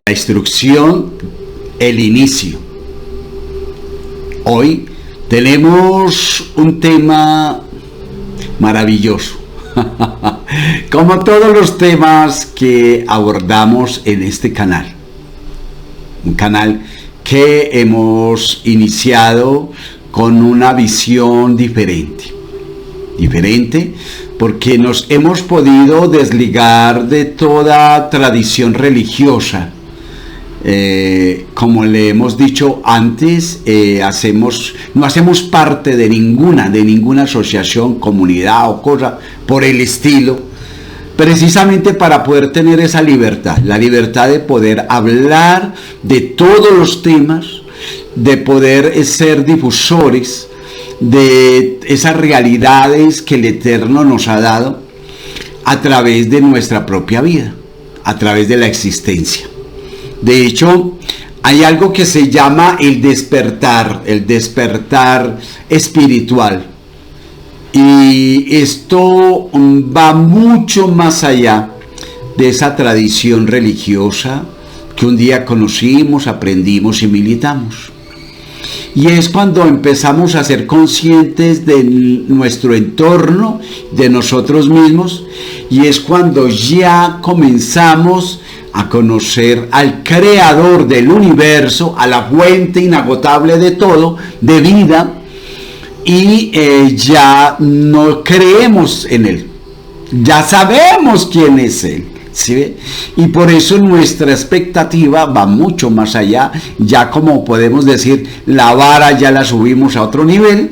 La instrucción, el inicio. Hoy tenemos un tema maravilloso, como todos los temas que abordamos en este canal. Un canal que hemos iniciado con una visión diferente porque nos hemos podido desligar de toda tradición religiosa. Como le hemos dicho antes, no hacemos parte de ninguna asociación, comunidad o cosa por el estilo, precisamente para poder tener esa libertad, la libertad de poder hablar de todos los temas, de poder ser difusores de esas realidades que el Eterno nos ha dado a través de nuestra propia vida, a través de la existencia. De hecho, hay algo que se llama el despertar espiritual. Y esto va mucho más allá de esa tradición religiosa que un día conocimos, aprendimos y militamos. Y es cuando empezamos a ser conscientes de nuestro entorno, de nosotros mismos, y es cuando ya comenzamos a conocer al creador del universo, a la fuente inagotable de todo, de vida, y ya no creemos en él, ya sabemos quién es él, ¿sí? Y por eso nuestra expectativa va mucho más allá, ya como podemos decir, la vara ya la subimos a otro nivel.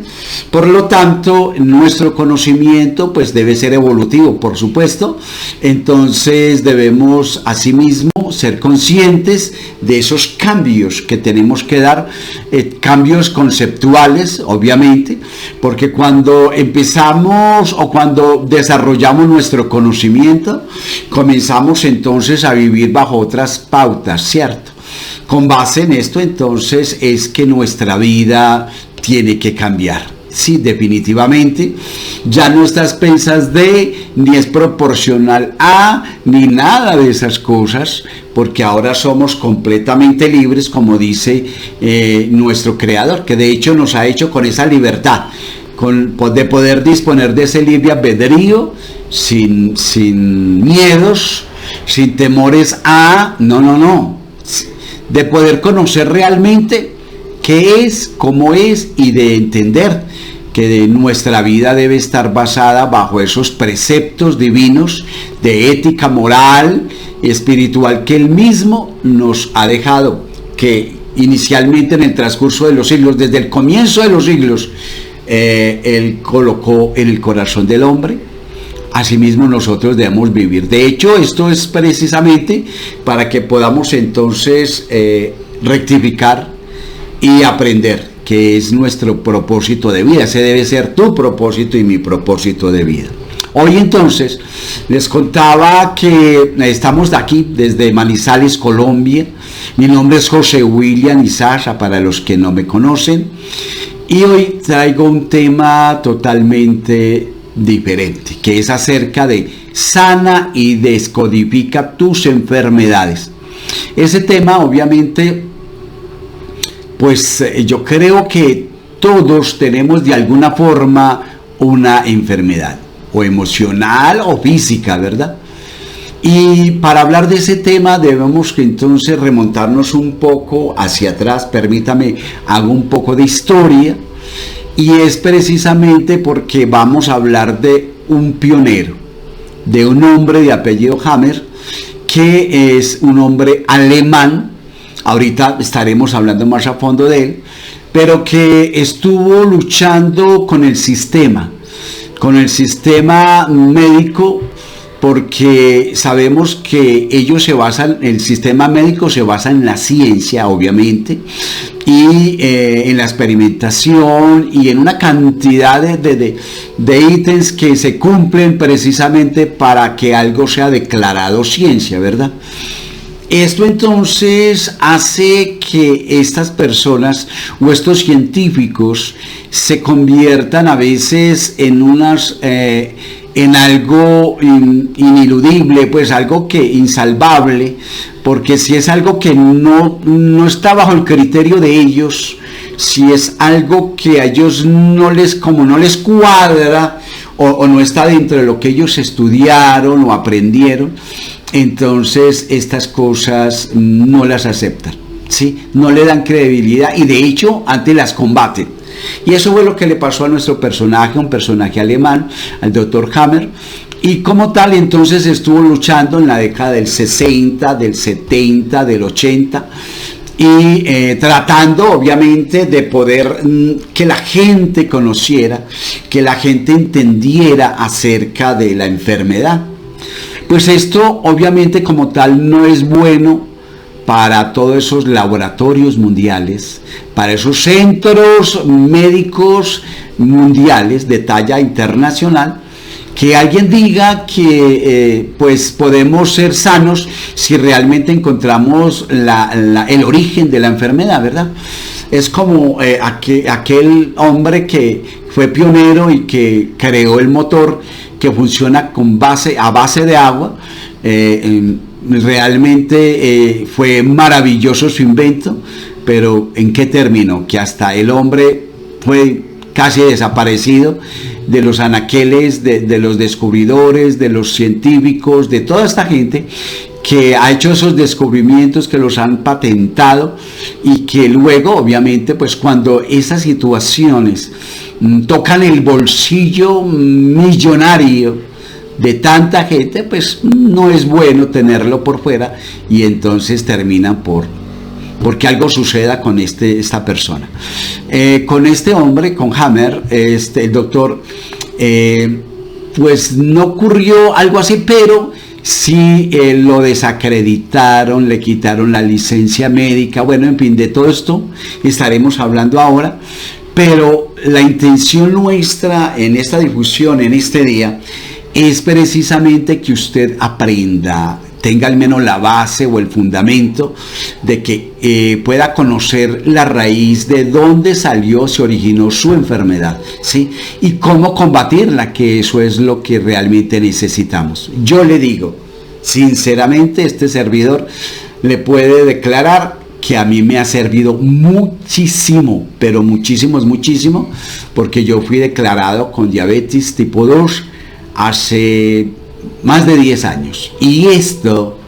Por lo tanto, nuestro conocimiento pues debe ser evolutivo, por supuesto. Entonces debemos asimismo ser conscientes de esos cambios que tenemos que dar, cambios conceptuales, obviamente, porque cuando empezamos o cuando desarrollamos nuestro conocimiento, comenzamos entonces a vivir bajo otras pautas, ¿cierto? Con base en esto, entonces, es que nuestra vida tiene que cambiar. Sí, definitivamente, ya no está a expensas de, ni es proporcional a, ni nada de esas cosas, porque ahora somos completamente libres, como dice nuestro Creador, que de hecho nos ha hecho con esa libertad, de poder disponer de ese libre albedrío, sin miedos, sin temores a, de poder conocer realmente qué es, cómo es, y de entender que nuestra vida debe estar basada bajo esos preceptos divinos de ética moral y espiritual que Él mismo nos ha dejado, que inicialmente en el transcurso de los siglos, desde el comienzo de los siglos, Él colocó en el corazón del hombre. Asimismo nosotros debemos vivir. De hecho, esto es precisamente para que podamos entonces rectificar y aprender, que es nuestro propósito de vida. Ese debe ser tu propósito y mi propósito de vida. Hoy entonces les contaba que estamos de aquí, desde Manizales, Colombia. Mi nombre es José William Izaza, para los que no me conocen. Y hoy traigo un tema totalmente diferente, que es acerca de sana y descodifica tus enfermedades. Ese tema, obviamente, pues yo creo que todos tenemos de alguna forma una enfermedad, o emocional o física, ¿verdad? Y para hablar de ese tema debemos que entonces remontarnos un poco hacia atrás. Permítame, hago un poco de historia, y es precisamente porque vamos a hablar de un pionero, de un hombre de apellido Hammer, que es un hombre alemán. Ahorita estaremos hablando más a fondo de él, pero que estuvo luchando con el sistema médico, porque sabemos que el sistema médico se basa en la ciencia, obviamente, y en la experimentación y en una cantidad de ítems que se cumplen precisamente para que algo sea declarado ciencia, ¿verdad? Esto entonces hace que estas personas o estos científicos se conviertan a veces en en algo ineludible, pues algo que insalvable, porque si es algo que no está bajo el criterio de ellos, si es algo que a ellos no les cuadra, o no está dentro de lo que ellos estudiaron o aprendieron, entonces estas cosas no las aceptan, ¿sí? No le dan credibilidad y de hecho antes las combaten. Y eso fue lo que le pasó a nuestro personaje, un personaje alemán, al Dr. Hammer, y como tal entonces estuvo luchando en la década del 60, del 70, del 80, y tratando obviamente de poder que la gente conociera, que la gente entendiera acerca de la enfermedad. Pues esto obviamente como tal no es bueno para todos esos laboratorios mundiales, para esos centros médicos mundiales de talla internacional, que alguien diga que pues podemos ser sanos si realmente encontramos el origen de la enfermedad, ¿verdad? Es como aquel hombre que fue pionero y que creó el motor que funciona a base de agua. Realmente fue maravilloso su invento, pero ¿en qué terminó? Que hasta el hombre fue casi desaparecido de los anaqueles, de los descubridores, de los científicos, de toda esta gente que ha hecho esos descubrimientos, que los han patentado y que luego, obviamente, pues cuando esas situaciones tocan el bolsillo millonario de tanta gente, pues no es bueno tenerlo por fuera y entonces terminan porque algo suceda con esta persona. Con este hombre, con Hammer, el doctor, pues no ocurrió algo así, pero sí lo desacreditaron, le quitaron la licencia médica, bueno, en fin, de todo esto estaremos hablando ahora, pero la intención nuestra en esta difusión, en este día, es precisamente que usted aprenda, tenga al menos la base o el fundamento de que pueda conocer la raíz de dónde salió, se originó su enfermedad, ¿sí? Y cómo combatirla, que eso es lo que realmente necesitamos. Yo le digo, sinceramente, este servidor le puede declarar que a mí me ha servido muchísimo, pero muchísimo, es muchísimo, porque yo fui declarado con diabetes tipo 2 hace más de 10 años. Y esto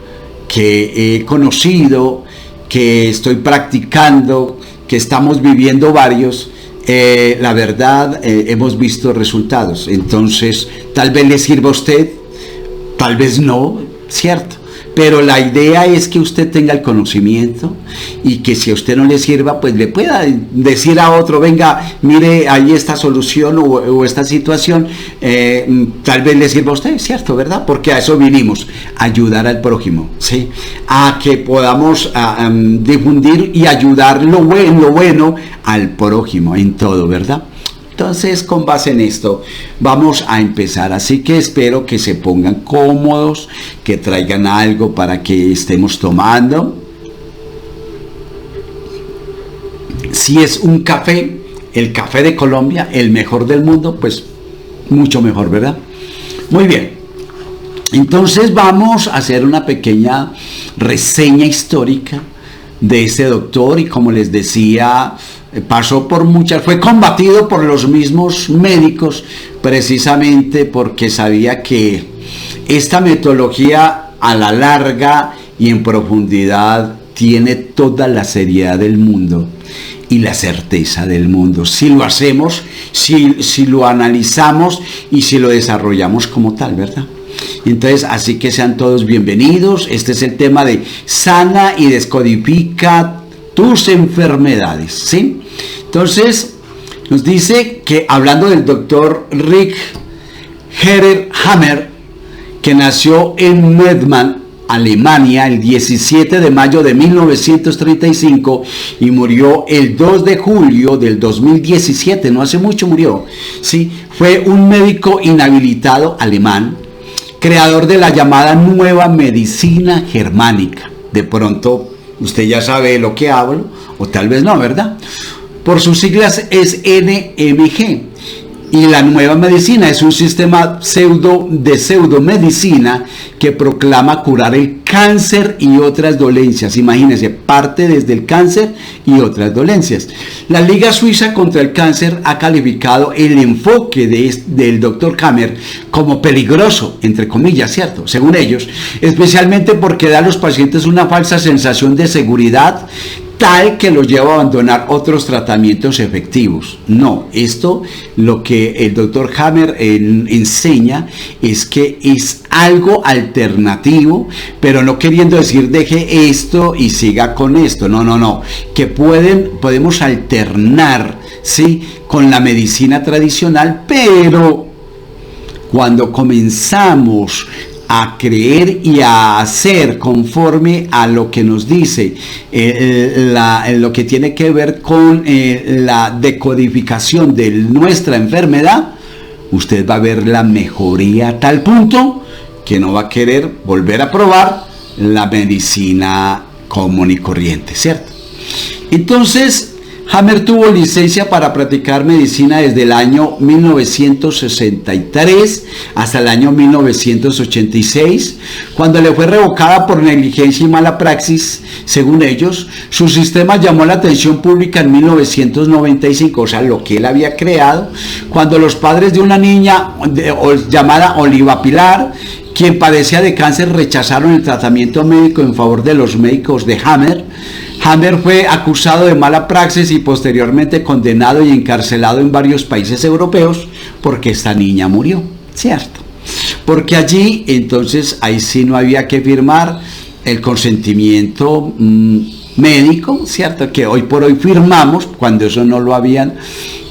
que he conocido, que estoy practicando, que estamos viviendo varios, la verdad, hemos visto resultados. Entonces, tal vez le sirva a usted, tal vez no, ¿cierto? Pero la idea es que usted tenga el conocimiento y que si a usted no le sirva, pues le pueda decir a otro, venga, mire, hay esta solución o esta situación, tal vez le sirva a usted, ¿cierto? ¿Verdad? Porque a eso vinimos, ayudar al prójimo, ¿sí? A que podamos difundir y ayudar lo bueno al prójimo en todo, ¿verdad? Entonces, con base en esto, vamos a empezar. Así que espero que se pongan cómodos, que traigan algo para que estemos tomando. Si es un café, el café de Colombia, el mejor del mundo, pues mucho mejor, ¿verdad? Muy bien. Entonces vamos a hacer una pequeña reseña histórica de este doctor y, como les decía, pasó por muchas, fue combatido por los mismos médicos precisamente porque sabía que esta metodología a la larga y en profundidad tiene toda la seriedad del mundo y la certeza del mundo, si lo hacemos, si lo analizamos y si lo desarrollamos como tal, ¿verdad? Entonces, así que sean todos bienvenidos. Este es el tema de sana y descodifica tus enfermedades, ¿sí? Entonces, nos dice que, hablando del doctor Rick Herer Hammer, que nació en Mettmann, Alemania, el 17 de mayo de 1935 y murió el 2 de julio del 2017, no hace mucho murió, ¿sí? Fue un médico inhabilitado alemán, creador de la llamada nueva medicina germánica. De pronto usted ya sabe de lo que hablo, o tal vez no, ¿verdad? Por sus siglas es NMG. Y la nueva medicina es un sistema de pseudomedicina que proclama curar el cáncer y otras dolencias. Imagínense, parte desde el cáncer y otras dolencias. La Liga Suiza contra el Cáncer ha calificado el enfoque del Dr. Hammer como peligroso, entre comillas, ¿cierto? Según ellos, especialmente porque da a los pacientes una falsa sensación de seguridad tal que los lleva a abandonar otros tratamientos efectivos. No, esto lo que el Dr. Hammer enseña es que es algo alternativo, pero no queriendo decir deje esto y siga con esto. No, no, no, que podemos alternar, ¿sí?, con la medicina tradicional, pero cuando comenzamos a creer y a hacer conforme a lo que nos dice lo que tiene que ver con la decodificación de nuestra enfermedad, usted va a ver la mejoría a tal punto que no va a querer volver a probar la medicina común y corriente, ¿cierto? Entonces, Hammer tuvo licencia para practicar medicina desde el año 1963 hasta el año 1986, cuando le fue revocada por negligencia y mala praxis, según ellos. Su sistema llamó la atención pública en 1995, o sea, lo que él había creado, cuando los padres de una niña llamada Oliva Pilar, quien padecía de cáncer, rechazaron el tratamiento médico en favor de los médicos de Hammer. Hammer fue acusado de mala praxis y posteriormente condenado y encarcelado en varios países europeos porque esta niña murió, ¿cierto? Porque allí, entonces, ahí sí no había que firmar el consentimiento médico, ¿cierto? Que hoy por hoy firmamos, cuando eso no lo habían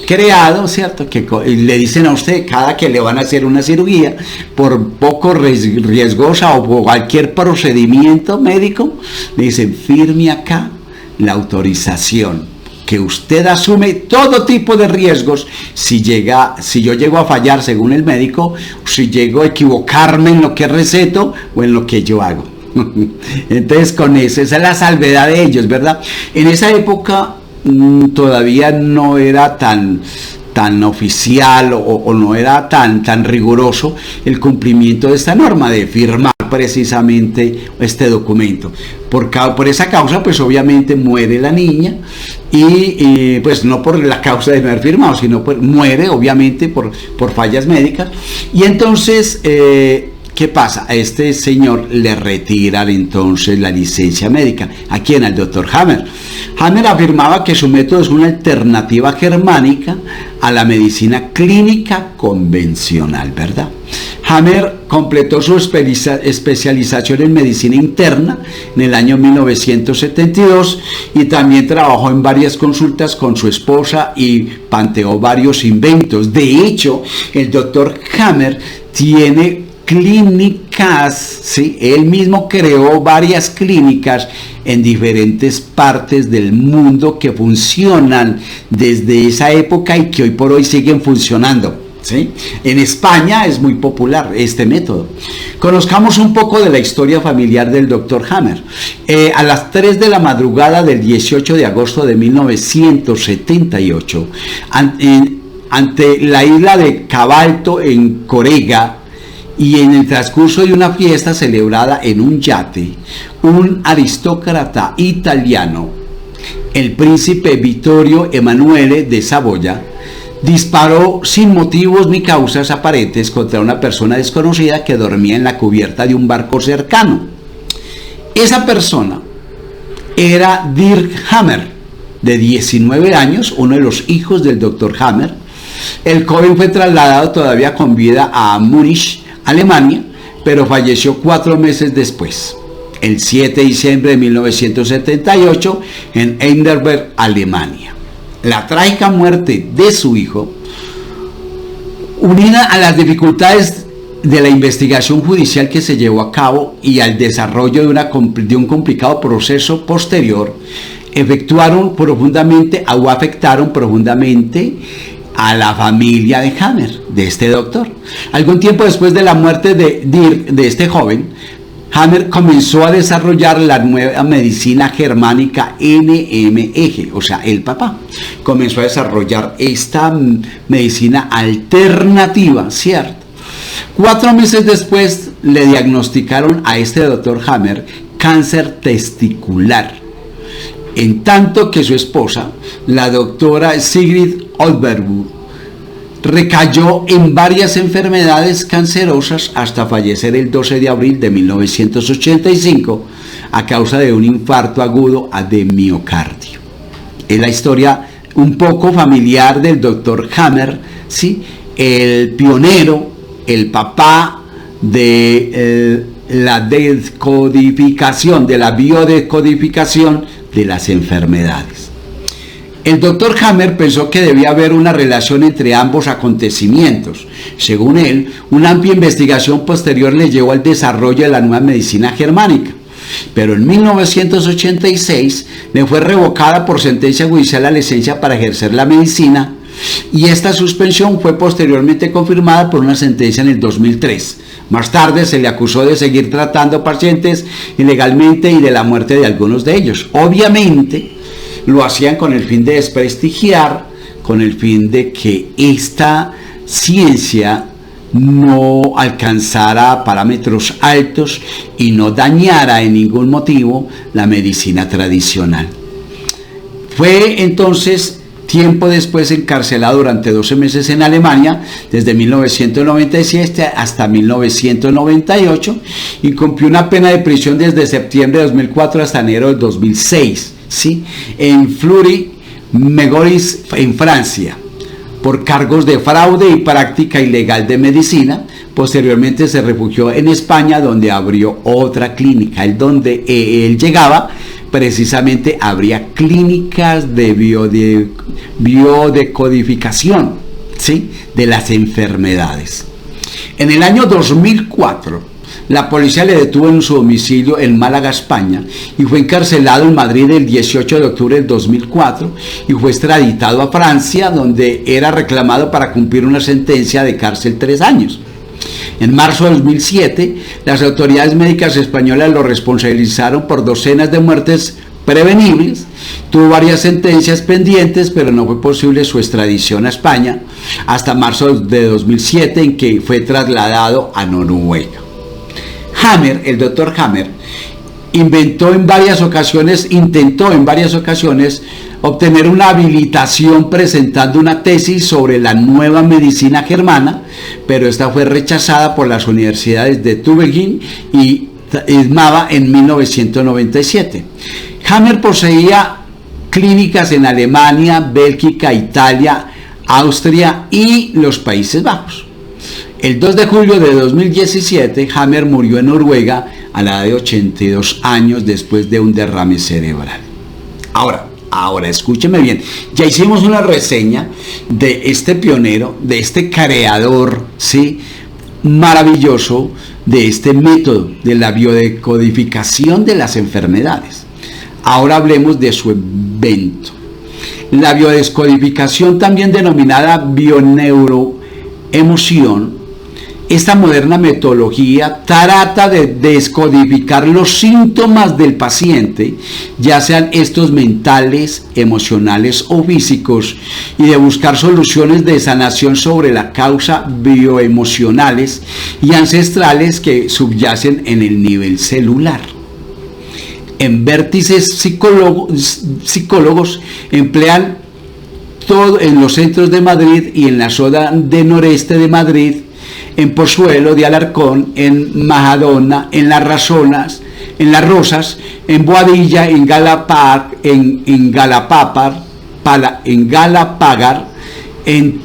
creado, ¿cierto? Que le dicen a usted cada que le van a hacer una cirugía, por poco riesgosa o por cualquier procedimiento médico, le dicen firme acá la autorización que usted asume todo tipo de riesgos si yo llego a fallar según el médico, si llego a equivocarme en lo que receto o en lo que yo hago. Entonces con eso, esa es la salvedad de ellos, ¿verdad? En esa época todavía no era tan oficial o no era tan riguroso el cumplimiento de esta norma de firmar precisamente este documento. Por esa causa, pues obviamente muere la niña y pues no por la causa de no haber firmado, sino muere obviamente por fallas médicas. Y entonces ¿qué pasa? A este señor le retiran entonces la licencia médica. ¿A quién? Al Dr. Hammer. Hammer afirmaba que su método es una alternativa germánica a la medicina clínica convencional, ¿verdad? Hammer completó su especialización en medicina interna en el año 1972 y también trabajó en varias consultas con su esposa y patenteó varios inventos. De hecho, el Dr. Hammer tiene clínicas, ¿sí? Él mismo creó varias clínicas en diferentes partes del mundo que funcionan desde esa época y que hoy por hoy siguen funcionando, ¿sí? En España es muy popular este método. Conozcamos un poco de la historia familiar del Dr. Hammer. A las 3 de la madrugada del 18 de agosto de 1978, ante la isla de Cabalto en Corega, y en el transcurso de una fiesta celebrada en un yate, un aristócrata italiano, el príncipe Vittorio Emanuele de Saboya, disparó sin motivos ni causas aparentes contra una persona desconocida que dormía en la cubierta de un barco cercano. Esa persona era Dirk Hammer, de 19 años, uno de los hijos del Dr. Hammer. El joven fue trasladado todavía con vida a Múnich, Alemania, pero falleció 4 meses después, el 7 de diciembre de 1978, en Heidelberg, Alemania. La trágica muerte de su hijo, unida a las dificultades de la investigación judicial que se llevó a cabo y al desarrollo de un complicado proceso posterior, afectaron profundamente a la familia de Hammer, de este doctor. Algún tiempo después de la muerte de este joven, Hammer comenzó a desarrollar la nueva medicina germánica NMG, o sea, el papá. Comenzó a desarrollar esta medicina alternativa, ¿cierto? 4 meses después le diagnosticaron a este doctor Hammer cáncer testicular, en tanto que su esposa, la doctora Sigrid Olberg, recayó en varias enfermedades cancerosas hasta fallecer el 12 de abril de 1985 a causa de un infarto agudo de miocardio. Es la historia un poco familiar del doctor Hammer, ¿sí? El pionero, el papá de la descodificación, de la biodescodificación de las enfermedades. El doctor Hammer pensó que debía haber una relación entre ambos acontecimientos. Según él, una amplia investigación posterior le llevó al desarrollo de la nueva medicina germánica. Pero en 1986 le fue revocada por sentencia judicial la licencia para ejercer la medicina, y esta suspensión fue posteriormente confirmada por una sentencia en el 2003. Más tarde se le acusó de seguir tratando pacientes ilegalmente y de la muerte de algunos de ellos. Obviamente lo hacían con el fin de desprestigiar, con el fin de que esta ciencia no alcanzara parámetros altos y no dañara en ningún motivo la medicina tradicional. Fue entonces tiempo después encarcelado durante 12 meses en Alemania, desde 1997 hasta 1998, y cumplió una pena de prisión desde septiembre de 2004 hasta enero de 2006, ¿sí? En Fleury-Mérogis, en Francia, por cargos de fraude y práctica ilegal de medicina. Posteriormente se refugió en España, donde abrió otra clínica. Donde él llegaba, precisamente habría clínicas de biodecodificación, ¿sí?, de las enfermedades. En el año 2004, la policía le detuvo en su domicilio en Málaga, España, y fue encarcelado en Madrid el 18 de octubre del 2004 y fue extraditado a Francia, donde era reclamado para cumplir una sentencia de cárcel 3 años. En marzo de 2007, las autoridades médicas españolas lo responsabilizaron por docenas de muertes prevenibles. Tuvo varias sentencias pendientes, pero no fue posible su extradición a España hasta marzo de 2007, en que fue trasladado a Noruega. Hammer, el doctor Hammer, intentó en varias ocasiones obtener una habilitación presentando una tesis sobre la nueva medicina germana, pero esta fue rechazada por las universidades de Tübingen y Mava en 1997. Hammer poseía clínicas en Alemania, Bélgica, Italia, Austria y los Países Bajos. El 2 de julio de 2017, Hammer murió en Noruega a la edad de 82 años después de un derrame cerebral. Ahora, escúcheme bien, ya hicimos una reseña de este pionero, de este creador, ¿sí?, maravilloso de este método de la biodecodificación de las enfermedades. Ahora hablemos de su invento. La biodescodificación, también denominada bioneuroemoción, esta moderna metodología trata de descodificar los síntomas del paciente, ya sean estos mentales, emocionales o físicos, y de buscar soluciones de sanación sobre la causa bioemocionales y ancestrales que subyacen en el nivel celular. En Vértices, psicólogos emplean todo en los centros de Madrid y en la zona de noreste de Madrid, en Pozuelo de Alarcón, en Majadahonda, en Las Razonas, en Las Rosas, en Boadilla, en Galapagar, en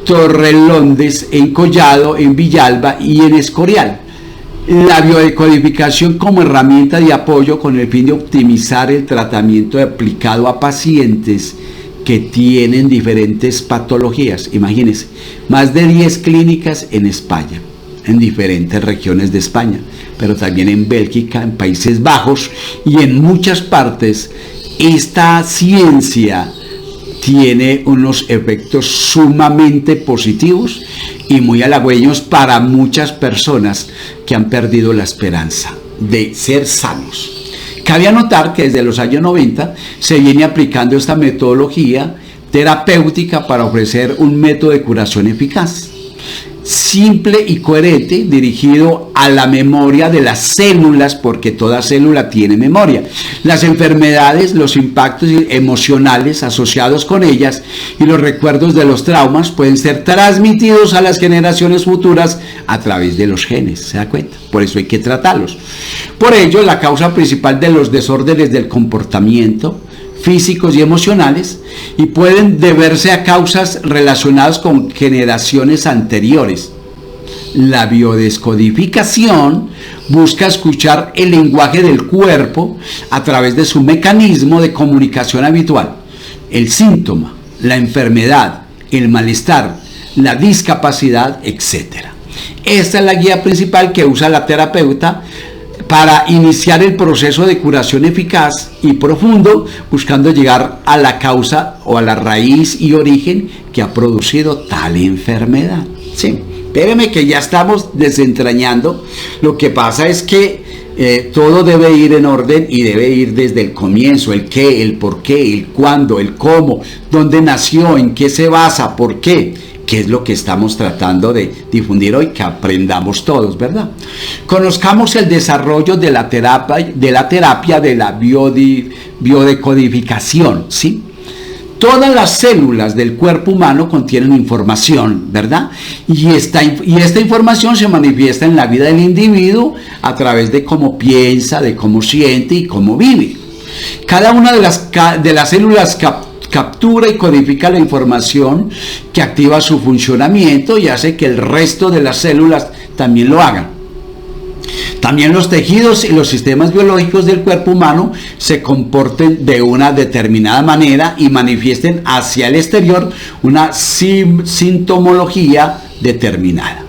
Torrelodones, en Collado, en Villalba y en Escorial. La biodecodificación como herramienta de apoyo con el fin de optimizar el tratamiento aplicado a pacientes que tienen diferentes patologías. Imagínense, más de 10 clínicas en España, en diferentes regiones de España, pero también en Bélgica, en Países Bajos y en muchas partes. Esta ciencia tiene unos efectos sumamente positivos y muy halagüeños para muchas personas que han perdido la esperanza. de ser sanos. Cabe anotar que desde los años 90 se viene aplicando esta metodología terapéutica para ofrecer un método de curación eficaz, simple y coherente, dirigido a la memoria de las células, porque toda célula tiene memoria. Las enfermedades, los impactos emocionales asociados con ellas y los recuerdos de los traumas pueden ser transmitidos a las generaciones futuras a través de los genes, ¿se da cuenta? Por eso hay que tratarlos. Por ello, la causa principal de los desórdenes del comportamiento físicos y emocionales, y pueden deberse a causas relacionadas con generaciones anteriores. La biodescodificación busca escuchar el lenguaje del cuerpo a través de su mecanismo de comunicación habitual: el síntoma, la enfermedad, el malestar, la discapacidad, etc. Esta es la guía principal que usa la terapeuta para iniciar el proceso de curación eficaz y profundo, buscando llegar a la causa o a la raíz y origen que ha producido tal enfermedad. Sí, espéreme que ya estamos desentrañando. Lo que pasa es que todo debe ir en orden y debe ir desde el comienzo: el qué, el por qué, el cuándo, el cómo, dónde nació, en qué se basa, por qué. ¿Qué es lo que estamos tratando de difundir hoy? Que aprendamos todos, ¿verdad? Conozcamos el desarrollo de la terapia de la biodecodificación, ¿sí? Todas las células del cuerpo humano contienen información, ¿verdad? Y esta información se manifiesta en la vida del individuo a través de cómo piensa, de cómo siente y cómo vive. Cada una de las células captura y codifica la información que activa su funcionamiento y hace que el resto de las células también lo hagan. También los tejidos y los sistemas biológicos del cuerpo humano se comporten de una determinada manera y manifiesten hacia el exterior una sintomología determinada.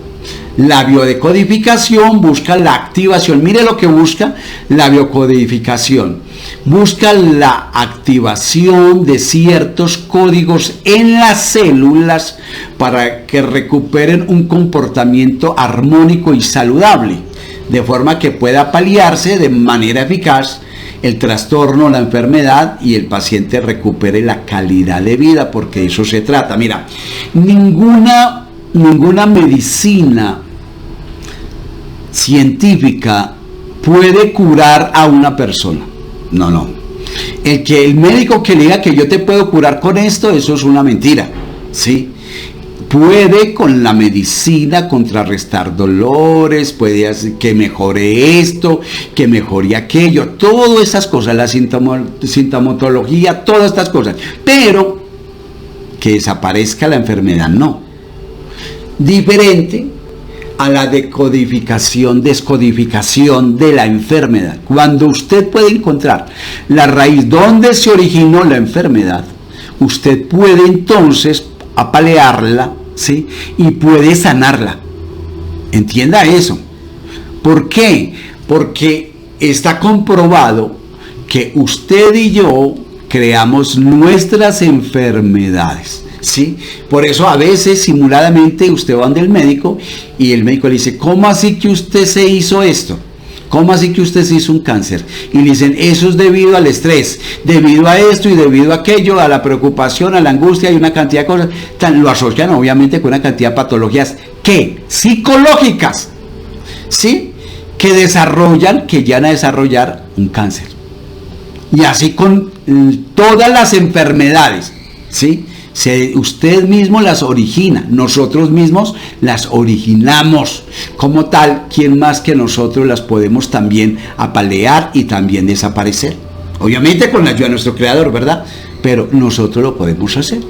La biodecodificación busca la activación. Mire lo que busca la biodecodificación. Busca la activación de ciertos códigos en las células para que recuperen un comportamiento armónico y saludable, de forma que pueda paliarse de manera eficaz el trastorno, la enfermedad, y el paciente recupere la calidad de vida, porque de eso se trata. Mira, ninguna medicina científica puede curar a una persona. No. El médico que le diga que yo te puedo curar con esto, eso es una mentira, ¿sí? Puede con la medicina contrarrestar dolores, puede hacer que mejore esto, que mejore aquello, todas esas cosas, la sintomatología, todas estas cosas, pero que desaparezca la enfermedad, no. Diferente a la descodificación de la enfermedad. Cuando usted puede encontrar la raíz donde se originó la enfermedad, usted puede entonces apalearla, ¿sí? Y puede sanarla. Entienda eso. ¿Por qué? Porque está comprobado que usted y yo creamos nuestras enfermedades, ¿sí? Por eso a veces simuladamente usted va donde el médico y el médico le dice: ¿cómo así que usted se hizo esto? ¿Cómo así que usted se hizo un cáncer? Y le dicen: eso es debido al estrés, debido a esto y debido a aquello, a la preocupación, a la angustia y una cantidad de cosas. Lo asocian obviamente con una cantidad de patologías psicológicas, ¿sí? Que llegan a desarrollar un cáncer. Y así con todas las enfermedades, ¿sí? Usted mismo las origina, nosotros mismos las originamos. Como tal, ¿quién más que nosotros las podemos también apalear y también desaparecer? Obviamente con la ayuda de nuestro creador, ¿verdad? Pero nosotros lo podemos hacer.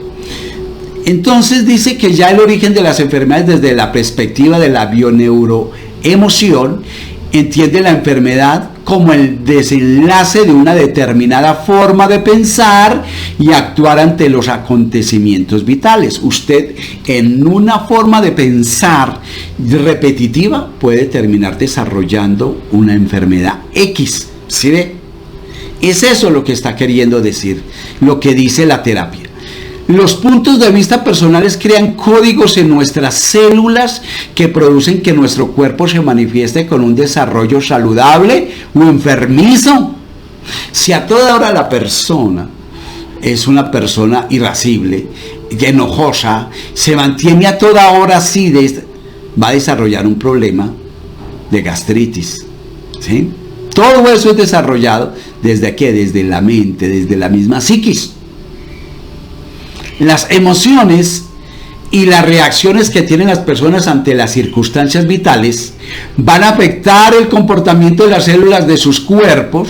Entonces dice que ya el origen de las enfermedades, desde la perspectiva de la bioneuroemoción, entiende la enfermedad como el desenlace de una determinada forma de pensar y actuar ante los acontecimientos vitales. Usted, en una forma de pensar repetitiva, puede terminar desarrollando una enfermedad X. ¿Sí ve? Es eso lo que está queriendo decir, lo que dice la terapia. Los puntos de vista personales crean códigos en nuestras células que producen que nuestro cuerpo se manifieste con un desarrollo saludable o enfermizo. Si a toda hora la persona es una persona irascible, enojosa, se mantiene a toda hora así, va a desarrollar un problema de gastritis, ¿sí? Todo eso es desarrollado ¿desde aquí? Desde la mente, desde la misma psiquis. Las emociones y las reacciones que tienen las personas ante las circunstancias vitales van a afectar el comportamiento de las células de sus cuerpos,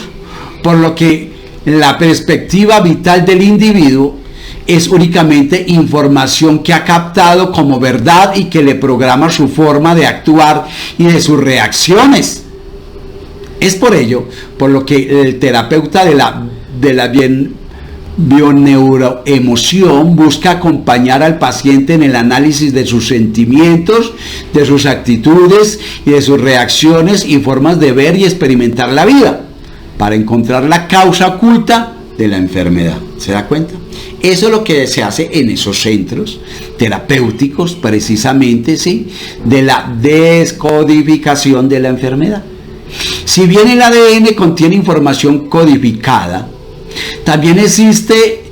por lo que la perspectiva vital del individuo es únicamente información que ha captado como verdad y que le programa su forma de actuar y de sus reacciones. Es por ello por lo que el terapeuta de la bioneuroemoción busca acompañar al paciente en el análisis de sus sentimientos, de sus actitudes y de sus reacciones y formas de ver y experimentar la vida, para encontrar la causa oculta de la enfermedad. ¿Se da cuenta? Eso es lo que se hace en esos centros terapéuticos, precisamente, ¿sí?, de la descodificación de la enfermedad. Si bien el ADN contiene información codificada, también existe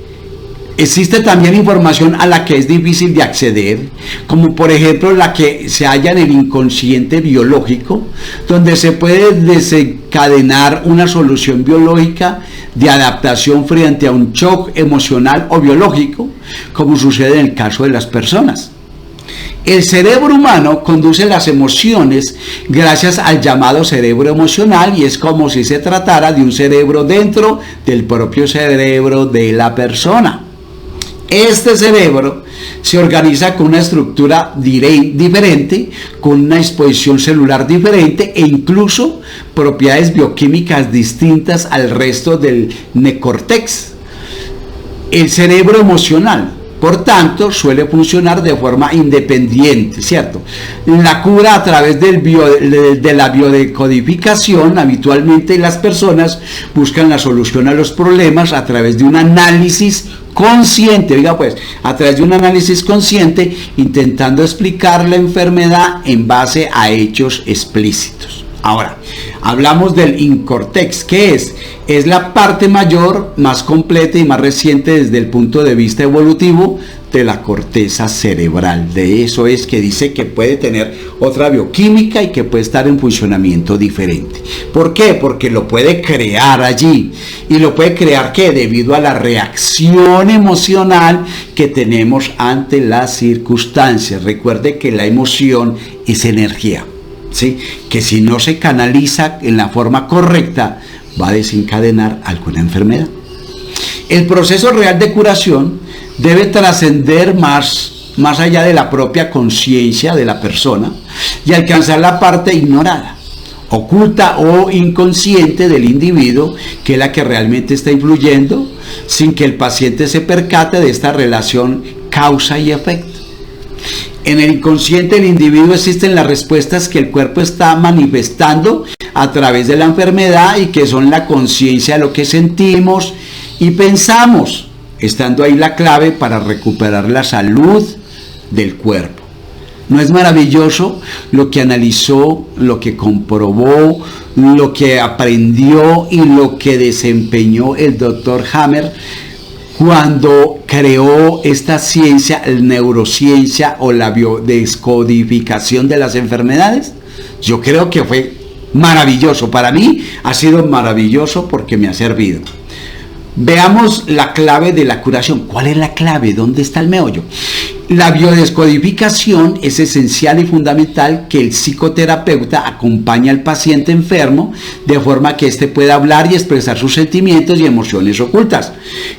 también información a la que es difícil de acceder, como por ejemplo la que se halla en el inconsciente biológico, donde se puede desencadenar una solución biológica de adaptación frente a un shock emocional o biológico, como sucede en el caso de las personas. El cerebro humano conduce las emociones gracias al llamado cerebro emocional, y es como si se tratara de un cerebro dentro del propio cerebro de la persona. Este cerebro se organiza con una estructura diferente, con una disposición celular diferente e incluso propiedades bioquímicas distintas al resto del neocórtex. El cerebro emocional, por tanto, suele funcionar de forma independiente, ¿cierto? La cura a través de la biodecodificación, habitualmente las personas buscan la solución a los problemas a través de un análisis consciente, oiga pues, a través de un análisis consciente, intentando explicar la enfermedad en base a hechos explícitos. Ahora, hablamos del incórtex. ¿Qué es? Es la parte mayor, más completa y más reciente desde el punto de vista evolutivo de la corteza cerebral. De eso es que dice que puede tener otra bioquímica y que puede estar en funcionamiento diferente. ¿Por qué? Porque lo puede crear allí. ¿Y lo puede crear qué? Debido a la reacción emocional que tenemos ante las circunstancias. Recuerde que la emoción es energía, ¿sí?, que si no se canaliza en la forma correcta va a desencadenar alguna enfermedad. El proceso real de curación debe trascender más allá de la propia conciencia de la persona y alcanzar la parte ignorada, oculta o inconsciente del individuo, que es la que realmente está influyendo sin que el paciente se percate de esta relación causa y efecto. En el inconsciente del individuo existen las respuestas que el cuerpo está manifestando a través de la enfermedad y que son la conciencia de lo que sentimos y pensamos, estando ahí la clave para recuperar la salud del cuerpo. ¿No es maravilloso lo que analizó, lo que comprobó, lo que aprendió y lo que desempeñó el doctor Hammer cuando creó esta ciencia, la neurociencia o la biodescodificación de las enfermedades? Yo creo que fue maravilloso. Para mí ha sido maravilloso porque me ha servido. Veamos la clave de la curación. ¿Cuál es la clave? ¿Dónde está el meollo? La biodescodificación es esencial y fundamental que el psicoterapeuta acompañe al paciente enfermo de forma que éste pueda hablar y expresar sus sentimientos y emociones ocultas,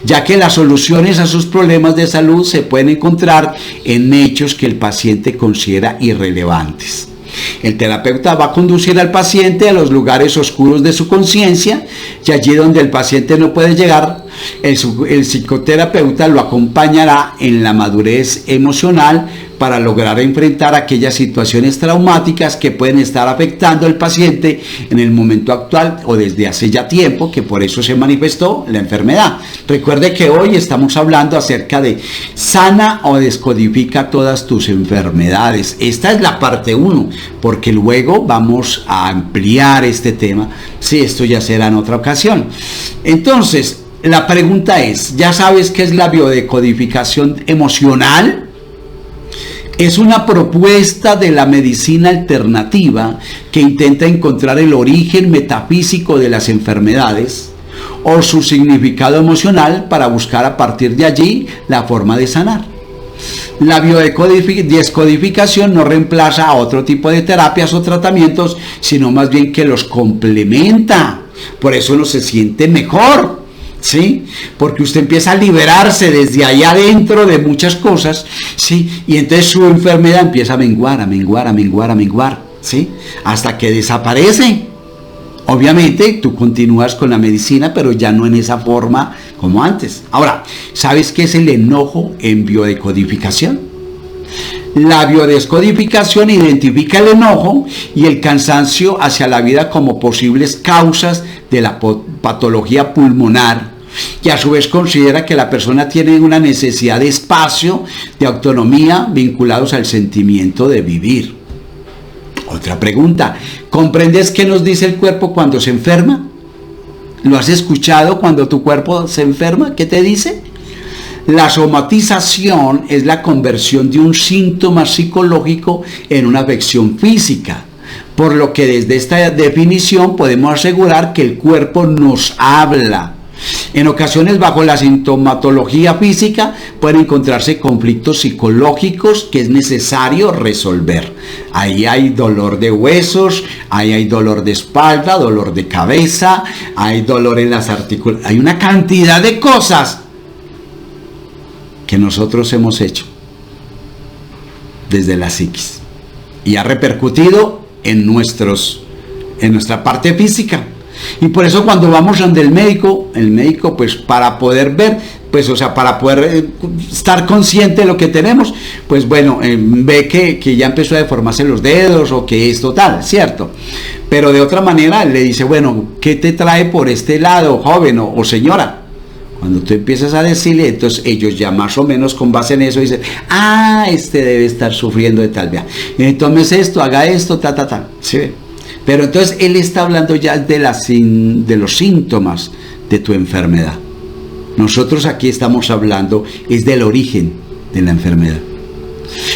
ya que las soluciones a sus problemas de salud se pueden encontrar en hechos que el paciente considera irrelevantes. El terapeuta va a conducir al paciente a los lugares oscuros de su conciencia, y allí donde el paciente no puede llegar, El psicoterapeuta lo acompañará en la madurez emocional para lograr enfrentar aquellas situaciones traumáticas que pueden estar afectando al paciente en el momento actual o desde hace ya tiempo, que por eso se manifestó la enfermedad. Recuerde que hoy estamos hablando acerca de sana o descodifica todas tus enfermedades. Esta es la parte 1, porque luego vamos a ampliar este tema. Sí, esto ya será en otra ocasión. Entonces, la pregunta es, ¿ya sabes qué es la biodecodificación emocional? Es una propuesta de la medicina alternativa que intenta encontrar el origen metafísico de las enfermedades o su significado emocional para buscar a partir de allí la forma de sanar. La biodescodificación no reemplaza a otro tipo de terapias o tratamientos, sino más bien que los complementa. Por eso uno se siente mejor. ¿Sí? Porque usted empieza a liberarse desde allá adentro de muchas cosas, ¿sí? Y entonces su enfermedad empieza a menguar, ¿sí? Hasta que desaparece. Obviamente tú continúas con la medicina, pero ya no en esa forma como antes. Ahora, ¿sabes qué es el enojo en biodecodificación? La biodescodificación identifica el enojo y el cansancio hacia la vida como posibles causas de la patología pulmonar, y a su vez considera que la persona tiene una necesidad de espacio, de autonomía, vinculados al sentimiento de vivir. Otra pregunta, ¿comprendes qué nos dice el cuerpo cuando se enferma? ¿Lo has escuchado cuando tu cuerpo se enferma? ¿Qué te dice? La somatización es la conversión de un síntoma psicológico en una afección física, por lo que desde esta definición podemos asegurar que el cuerpo nos habla. En ocasiones, bajo la sintomatología física pueden encontrarse conflictos psicológicos que es necesario resolver. Ahí hay dolor de huesos, ahí hay dolor de espalda, dolor de cabeza, hay dolor en las articulaciones, hay una cantidad de cosas que nosotros hemos hecho desde la psiquis y ha repercutido en nuestra parte física. Y por eso cuando vamos donde el médico pues para poder ver, pues o sea, para poder estar consciente de lo que tenemos, pues bueno, ve que ya empezó a deformarse los dedos o que es total, ¿cierto? Pero de otra manera le dice, bueno, ¿qué te trae por este lado, joven o señora? Cuando tú empiezas a decirle, entonces ellos ya más o menos con base en eso dicen, este debe estar sufriendo de tal vía. Entonces esto, haga esto, ¿sí ve? Pero entonces él está hablando ya de los síntomas de tu enfermedad. Nosotros aquí estamos hablando es del origen de la enfermedad.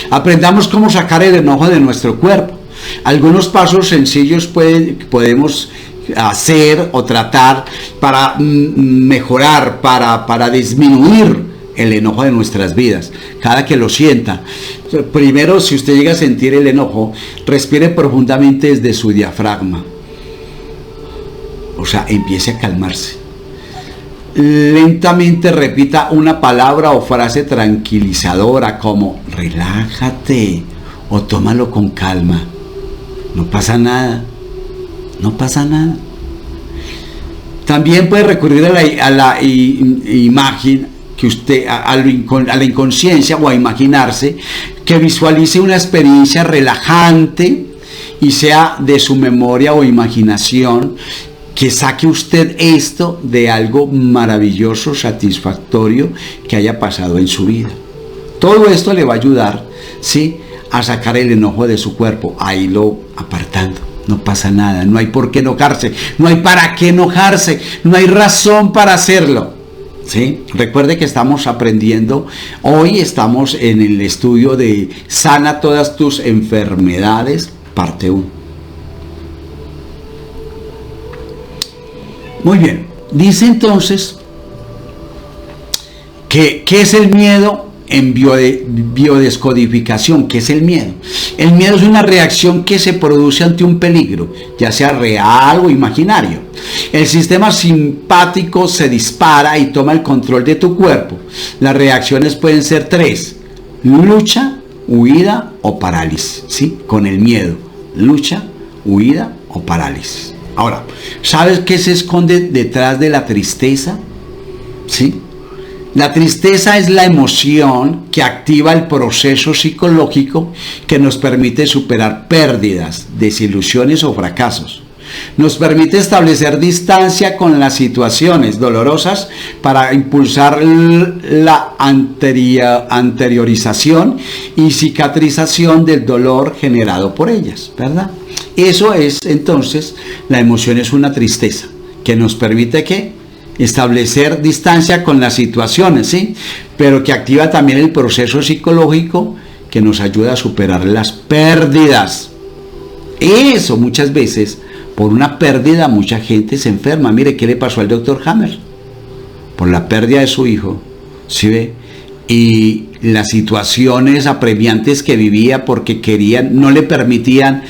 Aprendamos cómo sacar el enojo de nuestro cuerpo. Algunos pasos sencillos podemos hacer o tratar para mejorar, para disminuir el enojo de nuestras vidas, cada que lo sienta. Primero, si usted llega a sentir el enojo, respire profundamente desde su diafragma, o sea, empiece a calmarse. Lentamente repita una palabra o frase tranquilizadora como relájate o tómalo con calma, no pasa nada, no pasa nada. También puede recurrir a la imagen que usted, a la inconsciencia o a imaginarse, que visualice una experiencia relajante y sea de su memoria o imaginación, que saque usted esto de algo maravilloso, satisfactorio que haya pasado en su vida. Todo esto le va a ayudar, ¿sí?, a sacar el enojo de su cuerpo, a irlo apartando. No pasa nada, no hay por qué enojarse, no hay para qué enojarse, no hay razón para hacerlo. ¿Sí? Recuerde que estamos aprendiendo, hoy estamos en el estudio de Sana todas tus enfermedades, parte 1. Muy bien, dice entonces que ¿qué es el miedo en biodescodificación? ¿Qué es el miedo? El miedo es una reacción que se produce ante un peligro, ya sea real o imaginario. El sistema simpático se dispara y toma el control de tu cuerpo. Las reacciones pueden ser 3: lucha, huida o parálisis. ¿Sí? Con el miedo, lucha, huida o parálisis. Ahora, ¿sabes qué se esconde detrás de la tristeza? ¿sí? La tristeza es la emoción que activa el proceso psicológico que nos permite superar pérdidas, desilusiones o fracasos. Nos permite establecer distancia con las situaciones dolorosas para impulsar la anteriorización y cicatrización del dolor generado por ellas, ¿verdad? Eso es, entonces, la emoción es una tristeza que nos permite ¿qué? Establecer distancia con las situaciones, ¿sí? Pero que activa también el proceso psicológico que nos ayuda a superar las pérdidas. Eso muchas veces, por una pérdida, mucha gente se enferma. Mire qué le pasó al doctor Hammer, por la pérdida de su hijo, ¿sí ve? Y las situaciones apremiantes que vivía porque no le permitían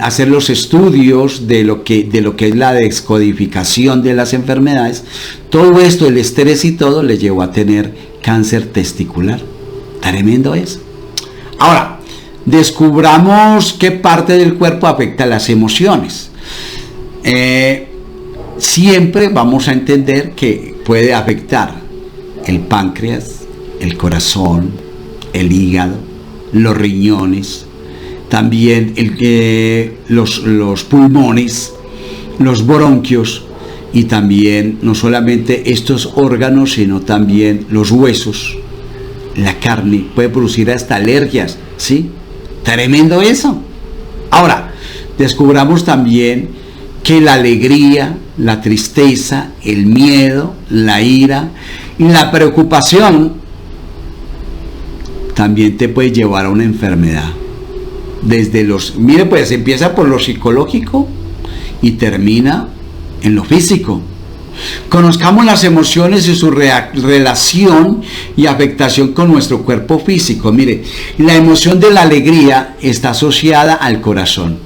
hacer los estudios de lo que es la descodificación de las enfermedades. Todo esto, el estrés y todo, le llevó a tener cáncer testicular. Tremendo eso. Ahora, descubramos qué parte del cuerpo afecta las emociones. Siempre vamos a entender que puede afectar el páncreas, el corazón, el hígado, los riñones, también los pulmones, los bronquios y también no solamente estos órganos, sino también los huesos, la carne, puede producir hasta alergias, ¿sí? Tremendo eso. Ahora, descubramos también que la alegría, la tristeza, el miedo, la ira y la preocupación también te puede llevar a una enfermedad. Mire, pues empieza por lo psicológico y termina en lo físico. Conozcamos las emociones y su relación y afectación con nuestro cuerpo físico. Mire, la emoción de la alegría está asociada al corazón.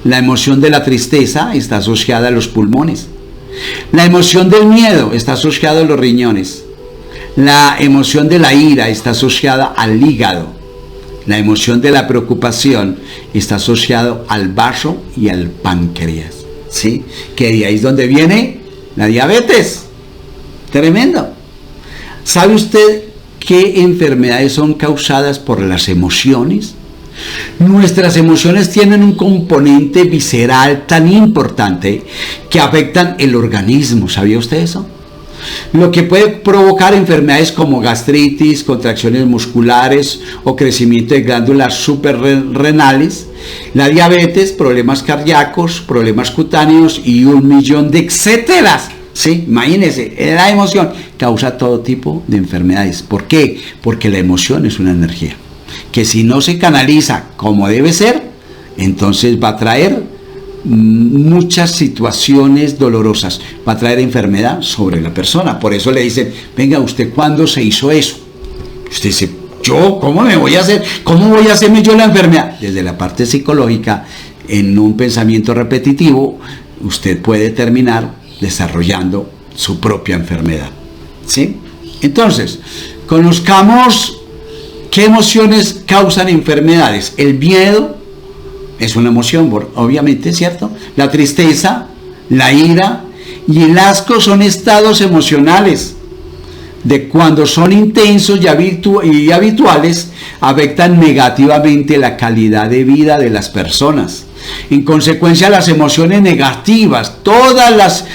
La emoción de la tristeza está asociada a los pulmones. La emoción del miedo está asociada a los riñones. La emoción de la ira está asociada al hígado. La emoción de la preocupación está asociada al vaso y al páncreas, ¿sí? Que de ahí es donde viene la diabetes. Tremendo. ¿Sabe usted qué enfermedades son causadas por las emociones? Nuestras emociones tienen un componente visceral tan importante que afectan el organismo. ¿Sabía usted eso? Lo que puede provocar enfermedades como gastritis, contracciones musculares o crecimiento de glándulas suprarrenales, la diabetes, problemas cardíacos, problemas cutáneos y un millón de etcéteras. Sí, imagínense, la emoción causa todo tipo de enfermedades. ¿Por qué? Porque la emoción es una energía que si no se canaliza como debe ser, entonces va a traer muchas situaciones dolorosas, va a traer enfermedad sobre la persona. Por eso le dicen, venga, ¿usted cuándo se hizo eso? Usted dice, ¿yo? ¿Cómo me voy a hacer? ¿Cómo voy a hacerme yo la enfermedad? Desde la parte psicológica, en un pensamiento repetitivo, usted puede terminar desarrollando su propia enfermedad, ¿sí? Entonces, conozcamos qué emociones causan enfermedades. El miedo es una emoción, obviamente, ¿cierto? La tristeza, la ira y el asco son estados emocionales de cuando son intensos y habituales, afectan negativamente la calidad de vida de las personas. En consecuencia, las emociones negativas, todas las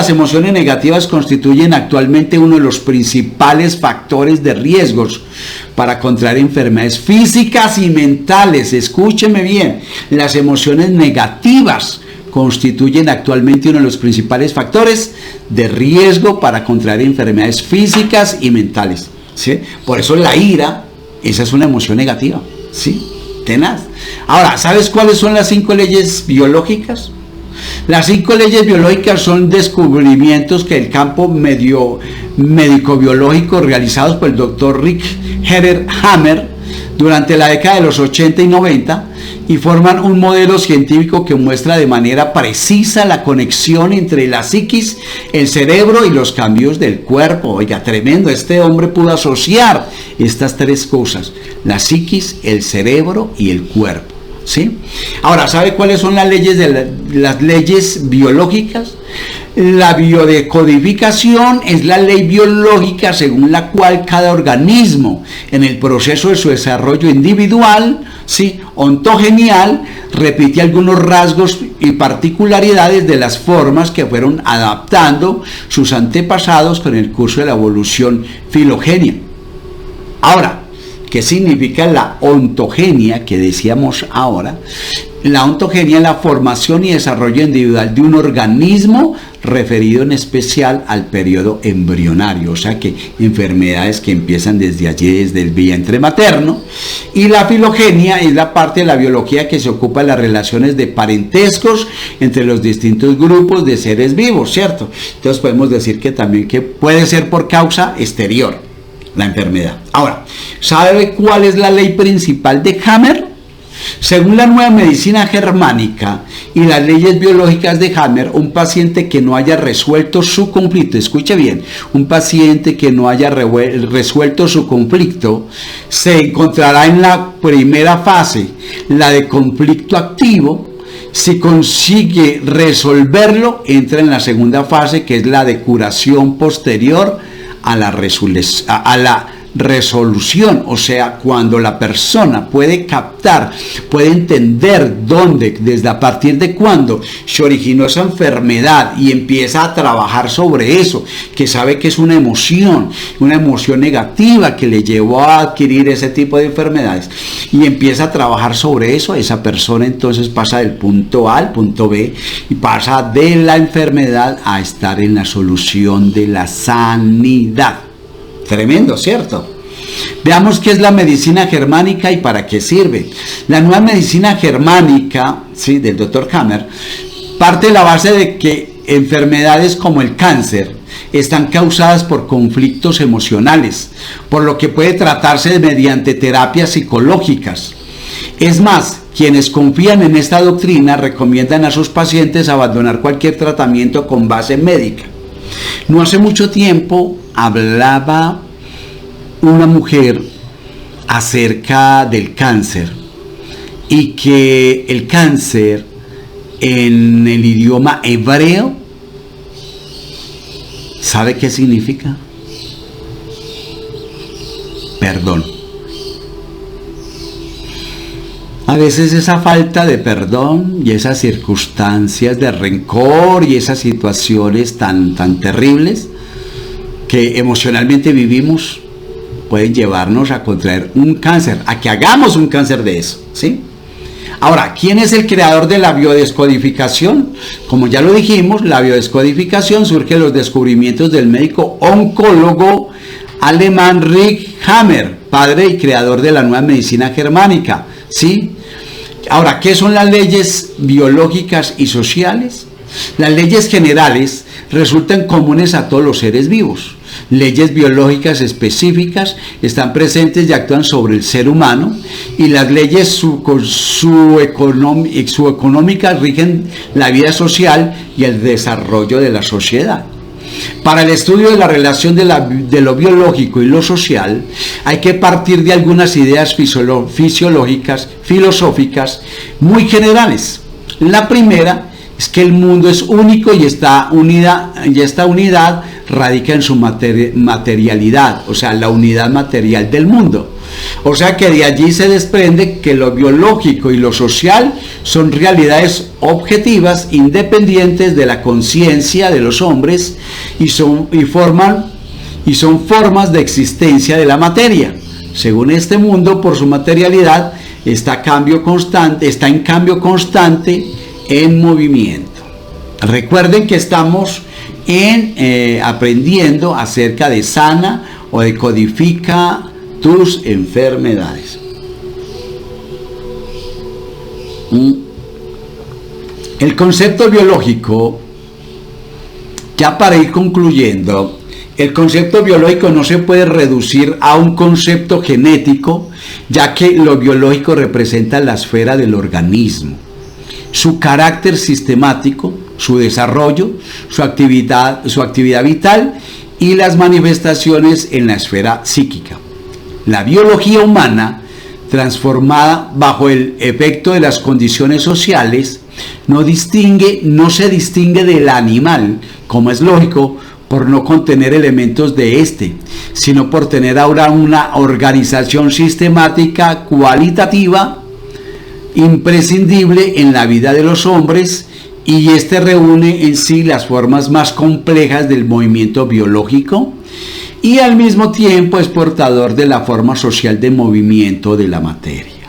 emociones negativas constituyen actualmente uno de los principales factores de riesgos para contraer enfermedades físicas y mentales. Escúcheme bien, las emociones negativas constituyen actualmente uno de los principales factores de riesgo para contraer enfermedades físicas y mentales, ¿sí? Por eso la ira, esa es una emoción negativa, ¿sí? Tenaz. Ahora, ¿sabes cuáles son las 5 leyes biológicas? Las 5 leyes biológicas son descubrimientos que el campo médico-biológico realizados por el doctor Rick Hammer durante la década de los 80 y 90 y forman un modelo científico que muestra de manera precisa la conexión entre la psiquis, el cerebro y los cambios del cuerpo. Oiga, tremendo, este hombre pudo asociar estas 3 cosas, la psiquis, el cerebro y el cuerpo. ¿sí? Ahora, ¿sabe cuáles son las leyes las leyes biológicas? La biodecodificación es la ley biológica según la cual cada organismo, en el proceso de su desarrollo individual, ¿sí?, ontogenial, repite algunos rasgos y particularidades de las formas que fueron adaptando sus antepasados con el curso de la evolución filogenia. Ahora, ¿qué significa la ontogenia que decíamos ahora? La ontogenia es la formación y desarrollo individual de un organismo referido en especial al periodo embrionario, o sea que enfermedades que empiezan desde allí, desde el vientre materno. Y la filogenia es la parte de la biología que se ocupa de las relaciones de parentescos entre los distintos grupos de seres vivos, ¿cierto? Entonces podemos decir que también que puede ser por causa exterior la enfermedad. Ahora, ¿sabe cuál es la ley principal de Hammer? Según la nueva medicina germánica y las leyes biológicas de Hammer, un paciente que no haya resuelto su conflicto, escuche bien, un paciente que no haya resuelto su conflicto se encontrará en la primera fase, la de conflicto activo. Si consigue resolverlo, entra en la segunda fase, que es la de curación posterior a la resolución, o sea, cuando la persona puede captar, puede entender dónde, desde a partir de cuándo se originó esa enfermedad y empieza a trabajar sobre eso, que sabe que es una emoción negativa que le llevó a adquirir ese tipo de enfermedades y empieza a trabajar sobre eso, esa persona entonces pasa del punto A al punto B y pasa de la enfermedad a estar en la solución de la sanidad. Tremendo, ¿cierto? Veamos qué es la medicina germánica y para qué sirve. La nueva medicina germánica, ¿sí?, del Dr. Hammer, parte de la base de que enfermedades como el cáncer están causadas por conflictos emocionales, por lo que puede tratarse mediante terapias psicológicas. Es más, quienes confían en esta doctrina recomiendan a sus pacientes abandonar cualquier tratamiento con base médica. No hace mucho tiempo hablaba una mujer acerca del cáncer y que el cáncer en el idioma hebreo, ¿sabe qué significa? Perdón. A veces esa falta de perdón y esas circunstancias de rencor y esas situaciones tan terribles que emocionalmente vivimos pueden llevarnos a contraer un cáncer, a que hagamos un cáncer de eso, ¿sí? Ahora, ¿quién es el creador de la biodescodificación? Como ya lo dijimos, la biodescodificación surge de los descubrimientos del médico oncólogo alemán Rick Hammer, padre y creador de la nueva medicina germánica, ¿sí? Ahora, ¿qué son las leyes biológicas y sociales? Las leyes generales resultan comunes a todos los seres vivos. Leyes biológicas específicas están presentes y actúan sobre el ser humano, y las leyes socioeconómicas rigen la vida social y el desarrollo de la sociedad. Para el estudio de la relación de lo biológico y lo social, hay que partir de algunas ideas fisiológicas, filosóficas muy generales. La primera es que el mundo es único y esta unidad radica en su materialidad, o sea, la unidad material del mundo. O sea que de allí se desprende que lo biológico y lo social son realidades objetivas, independientes de la conciencia de los hombres y son formas de existencia de la materia. Según este mundo, por su materialidad, está en cambio constante en movimiento. Recuerden que estamos aprendiendo acerca de sana o decodifica tus enfermedades. El concepto biológico, ya para ir concluyendo, el concepto biológico no se puede reducir a un concepto genético, ya que lo biológico representa la esfera del organismo, su carácter sistemático, su desarrollo, su actividad vital y las manifestaciones en la esfera psíquica. La biología humana transformada bajo el efecto de las condiciones sociales, no se distingue del animal, como es lógico, por no contener elementos de este, sino por tener ahora una organización sistemática cualitativa imprescindible en la vida de los hombres, y este reúne en sí las formas más complejas del movimiento biológico y al mismo tiempo es portador de la forma social de movimiento de la materia.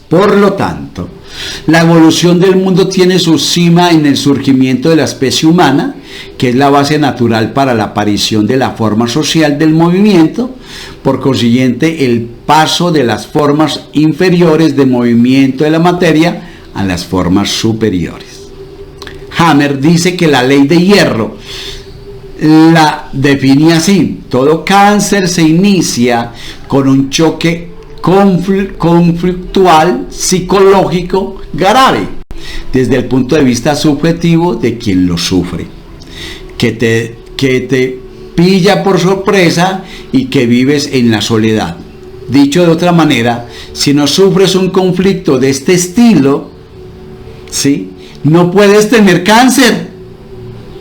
Por lo tanto, la evolución del mundo tiene su cima en el surgimiento de la especie humana, que es la base natural para la aparición de la forma social del movimiento, por consiguiente el paso de las formas inferiores de movimiento de la materia a las formas superiores. Hammer dice que la ley de hierro la define así: todo cáncer se inicia con un choque conflictual psicológico grave desde el punto de vista subjetivo de quien lo sufre, que te pilla por sorpresa y que vives en la soledad. Dicho de otra manera, si no sufres un conflicto de este estilo, ¿sí?, no puedes tener cáncer.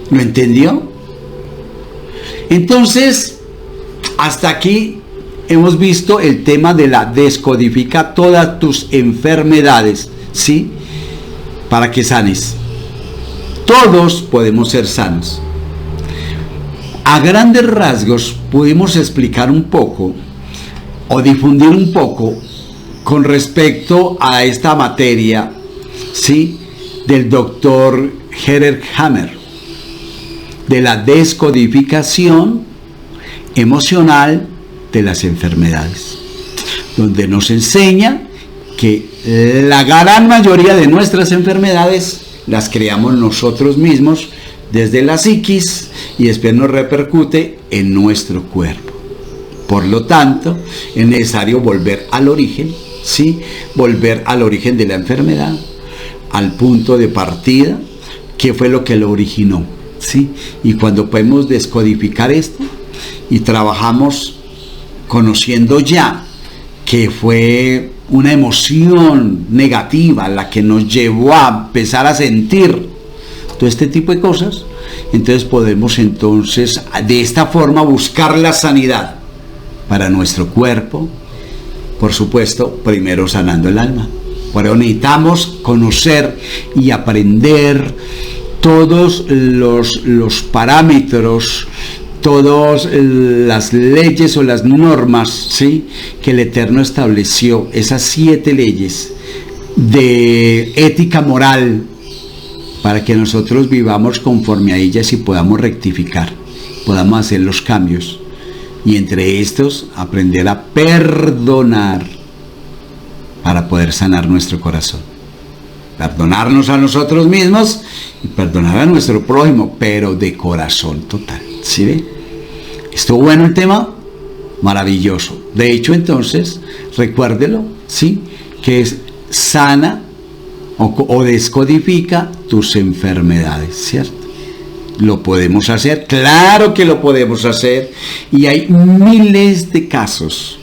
¿Lo entendió? Entonces, hasta aquí hemos visto el tema de la descodifica todas tus enfermedades, ¿sí?, para que sanes. Todos podemos ser sanos. A grandes rasgos pudimos explicar un poco o difundir un poco con respecto a esta materia, ¿sí?, del doctor Herbert Hammer, de la descodificación emocional de las enfermedades, donde nos enseña que la gran mayoría de nuestras enfermedades las creamos nosotros mismos desde la psiquis y después nos repercute en nuestro cuerpo. Por lo tanto, es necesario volver al origen, ¿sí?, volver al origen de la enfermedad, al punto de partida, que fue lo que lo originó, ¿sí? Y cuando podemos descodificar esto y trabajamos conociendo ya que fue una emoción negativa la que nos llevó a empezar a sentir todo este tipo de cosas, entonces podemos entonces de esta forma buscar la sanidad para nuestro cuerpo, por supuesto, primero sanando el alma. Por eso necesitamos conocer y aprender todos los parámetros, todas las leyes o las normas, ¿sí?, que el Eterno estableció, esas 7 leyes de ética moral, para que nosotros vivamos conforme a ellas y podamos rectificar, podamos hacer los cambios, y entre estos aprender a perdonar para poder sanar nuestro corazón, perdonarnos a nosotros mismos y perdonar a nuestro prójimo, pero de corazón total. ¿Sí ve? ¿Estuvo bueno el tema? Maravilloso. De hecho, entonces, recuérdelo, ¿sí?, que es sana o descodifica tus enfermedades, ¿cierto? ¿Lo podemos hacer? Claro que lo podemos hacer, y hay miles de casos,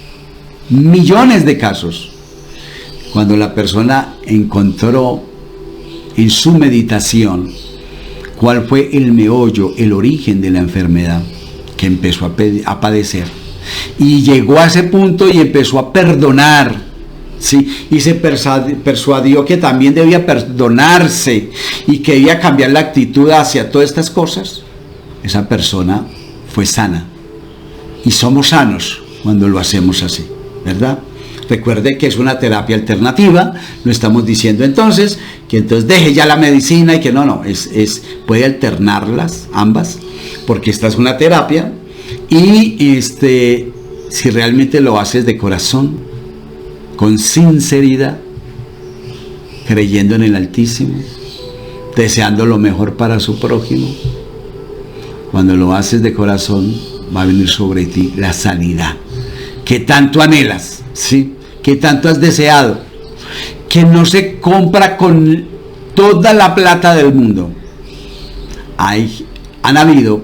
millones de casos, cuando la persona encontró en su meditación cuál fue el meollo, el origen de la enfermedad que empezó a padecer, y llegó a ese punto y empezó a perdonar, ¿sí?, y se persuadió que también debía perdonarse y que debía cambiar la actitud hacia todas estas cosas. Esa persona fue sana, y somos sanos cuando lo hacemos así, ¿verdad? Recuerde que es una terapia alternativa, no estamos diciendo entonces que entonces deje ya la medicina y que no, puede alternarlas ambas, porque esta es una terapia, y si realmente lo haces de corazón, con sinceridad, creyendo en el Altísimo, deseando lo mejor para su prójimo, cuando lo haces de corazón, va a venir sobre ti la sanidad que tanto anhelas, ¿sí?, que tanto has deseado, que no se compra con toda la plata del mundo. Han habido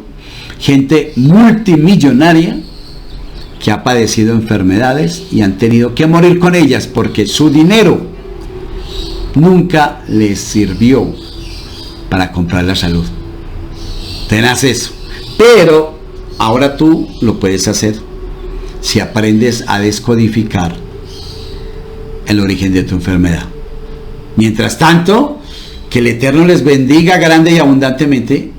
gente multimillonaria que ha padecido enfermedades y han tenido que morir con ellas porque su dinero nunca les sirvió para comprar la salud. Tenaz eso. Pero ahora tú lo puedes hacer si aprendes a descodificar el origen de tu enfermedad. Mientras tanto, que el Eterno les bendiga grande y abundantemente.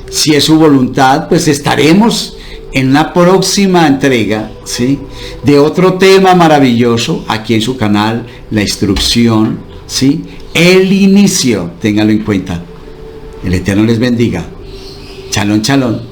Si es su voluntad, pues estaremos en la próxima entrega, ¿sí?, de otro tema maravilloso aquí en su canal, la instrucción, ¿sí?, el inicio. Téngalo en cuenta. El Eterno les bendiga. Shalom, shalom.